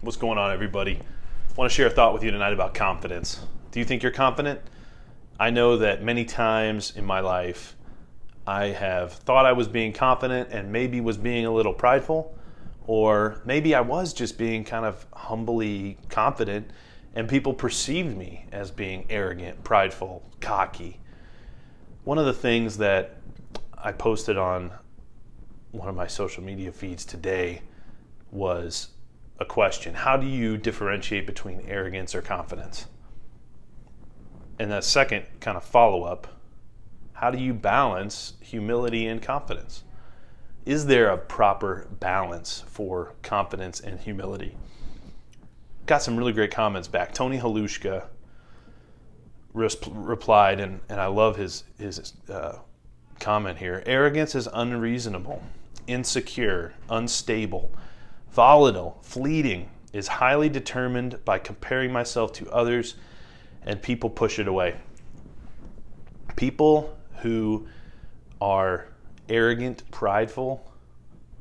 What's going on, everybody? I want to share a thought with you tonight about confidence. Do you think you're confident? I know that many times in my life I have thought I was being confident and maybe was being a little prideful, or maybe I was just being kind of humbly confident and people perceived me as being arrogant, prideful, cocky. One of the things that I posted on one of my social media feeds today was a question: how do you differentiate between arrogance or confidence? And that second kind of follow-up, how do you balance humility and confidence? Is there a proper balance for confidence and humility? Got some really great comments back. Tony Halushka replied, and I love his comment here. Arrogance is unreasonable, insecure, unstable, volatile, fleeting, is highly determined by comparing myself to others, and people push it away. People who are arrogant, prideful,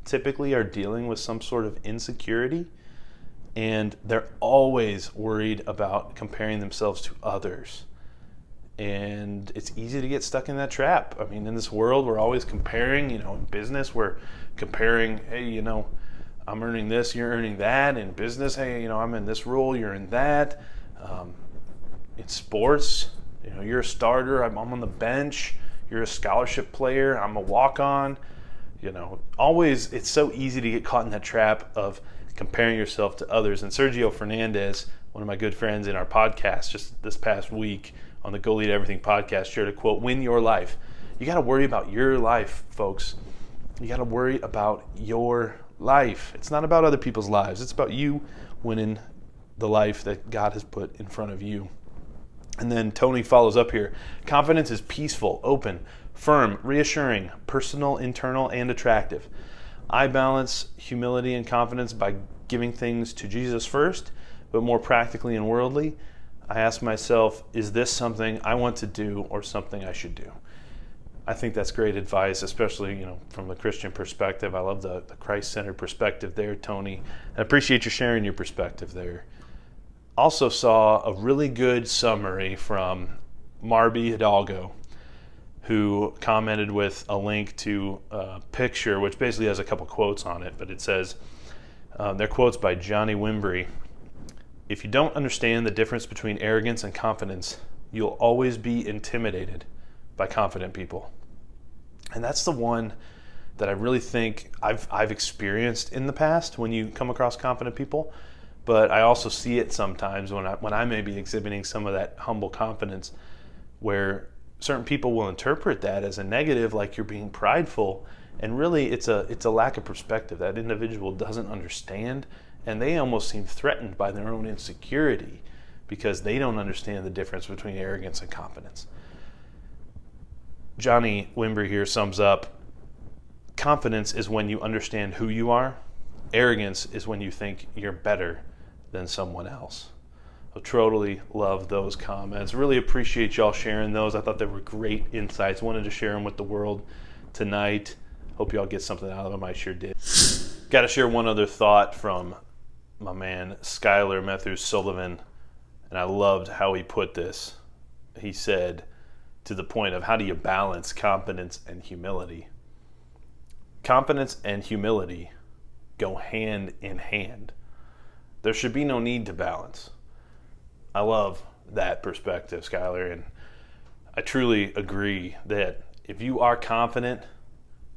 typically are dealing with some sort of insecurity, and they're always worried about comparing themselves to others. And it's easy to get stuck in that trap. I mean, in this world, we're always comparing. In business, we're comparing, hey, I'm earning this, you're earning that. In business, hey, I'm in this role, you're in that. In sports, you're a starter, I'm on the bench. You're a scholarship player, I'm a walk-on. Always, it's so easy to get caught in that trap of comparing yourself to others. And Sergio Fernandez, one of my good friends in our podcast just this past week on the Go Lead Everything podcast, shared a quote: win your life. You got to worry about your life, folks. You got to worry about your life. It's not about other people's lives. It's about you winning the life that God has put in front of you. And then Tony follows up here. Confidence is peaceful, open, firm, reassuring, personal, internal, and attractive. I balance humility and confidence by giving things to Jesus first, but more practically and worldly, I ask myself, is this something I want to do or something I should do? I think that's great advice, especially, from the Christian perspective. I love the Christ-centered perspective there, Tony. I appreciate you sharing your perspective there. Also saw a really good summary from Marby Hidalgo, who commented with a link to a picture, which basically has a couple quotes on it, but it says, they're quotes by Johnny Wimbrey. If you don't understand the difference between arrogance and confidence, you'll always be intimidated by confident people. And that's the one that I really think I've experienced in the past when you come across confident people. But I also see it sometimes when I may be exhibiting some of that humble confidence, where certain people will interpret that as a negative, like you're being prideful, and really it's a lack of perspective. That individual doesn't understand, and they almost seem threatened by their own insecurity because they don't understand the difference between arrogance and confidence. Johnny Wimber here sums up: confidence is when you understand who you are. Arrogance is when you think you're better than someone else. I totally love those comments. Really appreciate y'all sharing those. I thought they were great insights. Wanted to share them with the world tonight. Hope y'all get something out of them. I sure did. Got to share one other thought from my man Skylar Matthews Sullivan, and I loved how he put this. He said, to the point of how do you balance confidence and humility? Confidence and humility go hand in hand. There should be no need to balance. I love that perspective, Skylar, and I truly agree that if you are confident,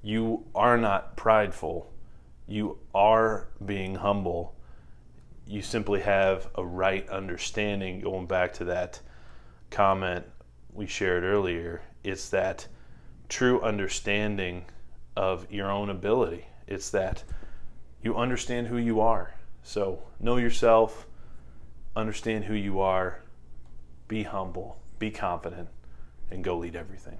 you are not prideful, you are being humble, you simply have a right understanding. Going back to that comment we shared earlier, it's that true understanding of your own ability. It's that you understand who you are. So know yourself, understand who you are, be humble, be confident, and go lead everything.